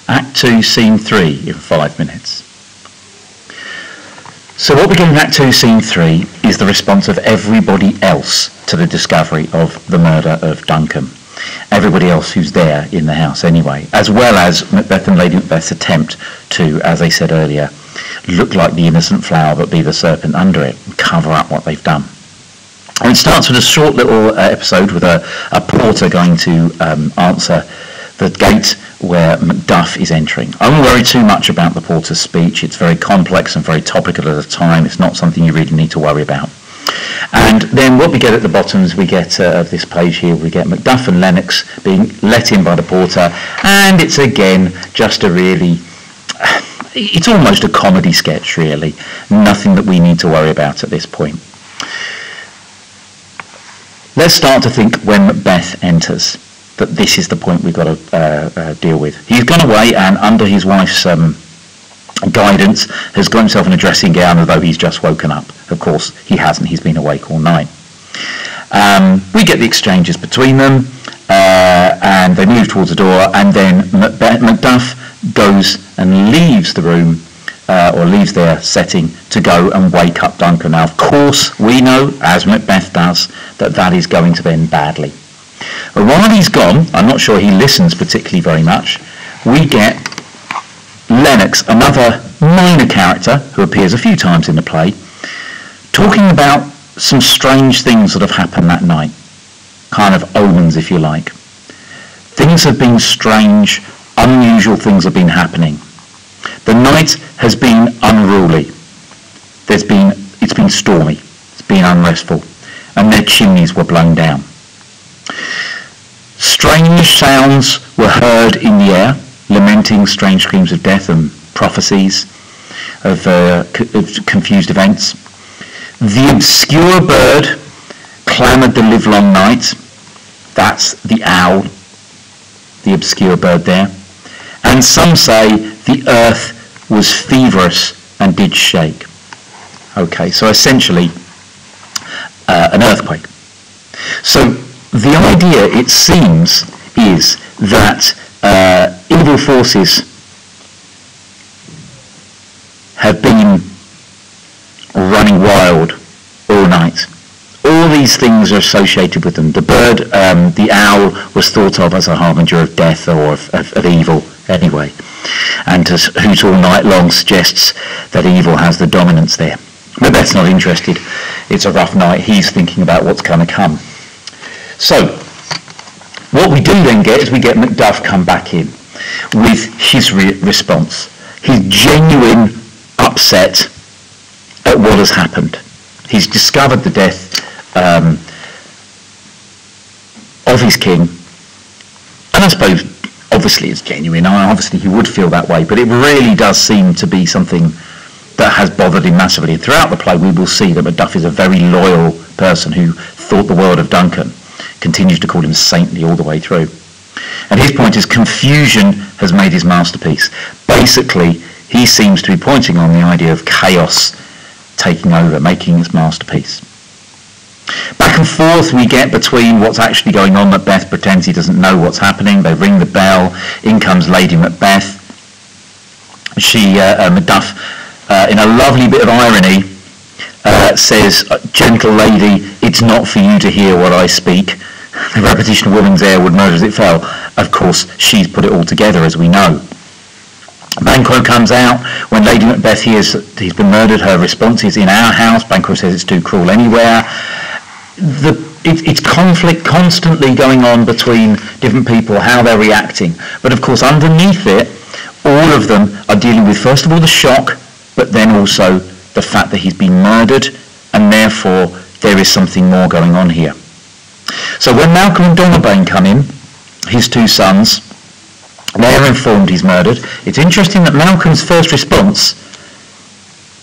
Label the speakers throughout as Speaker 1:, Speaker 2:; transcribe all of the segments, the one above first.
Speaker 1: Act 2, Scene 3 in 5 minutes. So what we get in Act 2, Scene 3 is the response of everybody else to the discovery of the murder of Duncan. Everybody else who's there in the house anyway, as well as Macbeth and Lady Macbeth's attempt to, as I said earlier, look like the innocent flower but be the serpent under it and cover up what they've done. And it starts with a short little episode with a porter going to answer the gate where Macduff is entering. I won't worry too much about the porter's speech. It's very complex and very topical at the time. It's not something you really need to worry about. And then what we get at the bottom is we get of this page here, we get Macduff and Lennox being let in by the porter, and it's again just a really, it's almost a comedy sketch really, nothing that we need to worry about at this point. Let's start to think when Macbeth enters, that this is the point we've got to deal with. He's gone away and under his wife's guidance has got himself in a dressing gown as though he's just woken up. Of course he hasn't, he's been awake all night. We get the exchanges between them and they move towards the door, and then Macduff goes and leaves the room or leaves their setting to go and wake up Duncan. Now of course we know, as Macbeth does, that that is going to end badly. But while he's gone, I'm not sure he listens particularly very much, we get Lennox, another minor character who appears a few times in the play, talking about some strange things that have happened that night, kind of omens if you like. Things have been strange, unusual things have been happening. The night has been unruly. It's been stormy, it's been unrestful, and their chimneys were blown down. Strange sounds were heard in the air, lamenting strange screams of death and prophecies of confused events. The obscure bird clamoured the livelong night. That's the owl, the obscure bird there. And some say the earth was feverish and did shake. Okay, so essentially an earthquake. So the idea, it seems, is that evil forces have been running wild all night. All these things are associated with them. The bird, the owl, was thought of as a harbinger of death or of evil anyway. And to hoot all night long suggests that evil has the dominance there. But that's not interested. It's a rough night. He's thinking about what's going to come. So, what we do then get is we get Macduff come back in with his response. His genuine upset at what has happened. He's discovered the death of his king, and I suppose obviously it's genuine. Obviously he would feel that way, but it really does seem to be something that has bothered him massively. And throughout the play we will see that Macduff is a very loyal person who thought the world of Duncan, continues to call him saintly all the way through. And his point is confusion has made his masterpiece. Basically, he seems to be pointing on the idea of chaos taking over, making his masterpiece. Back and forth we get between what's actually going on. Macbeth pretends he doesn't know what's happening. They ring the bell. In comes Lady Macbeth. Macduff, in a lovely bit of irony, says, "Gentle lady, it's not for you to hear what I speak. The repetition of woman's air would murder as it fell." Of course, she's put it all together, as we know. Banquo comes out. When Lady Macbeth hears that he's been murdered, her response is, "In our house." Banquo says it's too cruel anywhere. It's conflict constantly going on between different people, how they're reacting. But of course, underneath it, all of them are dealing with, first of all, the shock, but then also the fact that he's been murdered, and therefore there is something more going on here. So when Malcolm and Donalbain come in, his two sons, they are informed he's murdered. It's interesting that Malcolm's first response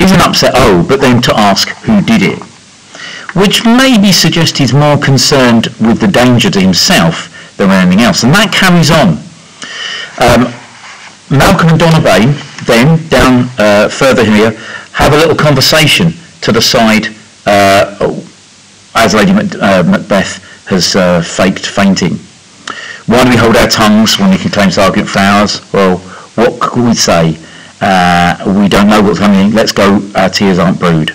Speaker 1: isn't upset, oh, but then to ask who did it, which maybe suggests he's more concerned with the danger to himself than anything else. And that carries on. Malcolm and Donalbain then, down further here, have a little conversation to the side as Lady Macbeth has faked fainting. Why do we hold our tongues when we can claim argument for ours? Well, What could we say? We don't know what's coming. Let's go. Our tears aren't brewed.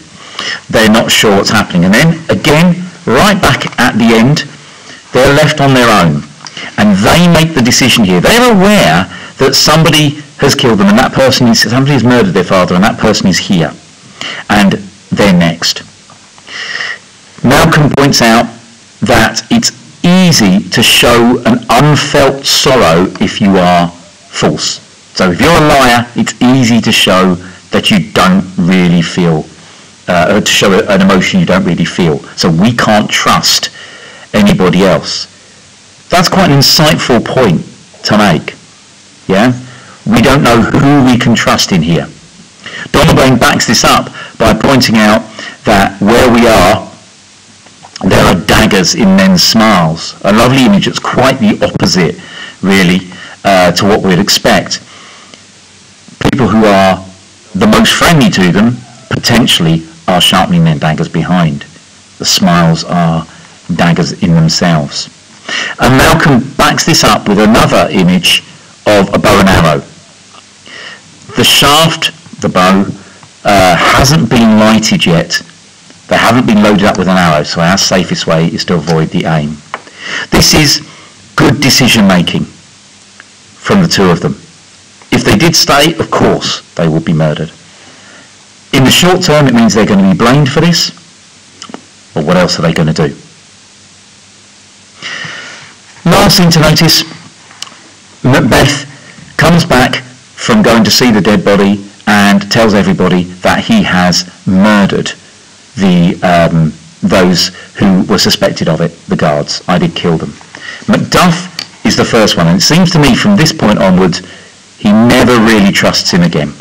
Speaker 1: They're not sure what's happening. And then, again, right back at the end, they're left on their own. And they make the decision here. They're aware that somebody has killed them, and that person is, somebody has murdered their father, and that person is here. And they're next. Malcolm points out that it's easy to show an unfelt sorrow if you are false. So if you're a liar, it's easy to show that you don't really feel, to show an emotion you don't really feel. So we can't trust anybody else. That's quite an insightful point to make. Yeah? We don't know who we can trust in here. Donalbain backs this up by pointing out that where we are, there are daggers in men's smiles. A lovely image that's quite the opposite, really, to what we'd expect. People who are the most friendly to them, potentially, are sharpening their daggers behind. The smiles are daggers in themselves. And Malcolm backs this up with another image of a bow and arrow. The shaft, the bow, hasn't been lighted yet. They haven't been loaded up with an arrow, so our safest way is to avoid the aim. This is good decision making from the two of them. If they did stay, of course, they would be murdered. In the short term, it means they're going to be blamed for this, but what else are they going to do? Last thing to notice, Macbeth comes back from going to see the dead body and tells everybody that he has murdered those who were suspected of it, the guards. I did kill them. Macduff is the first one, and it seems to me from this point onwards he never really trusts him again.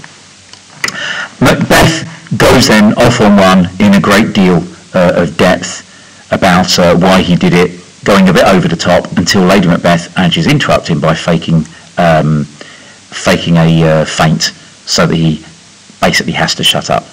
Speaker 1: Macbeth goes then off on one in a great deal of depth about why he did it, going a bit over the top, until Lady Macbeth manages to interrupt him by faking a faint so that he basically has to shut up.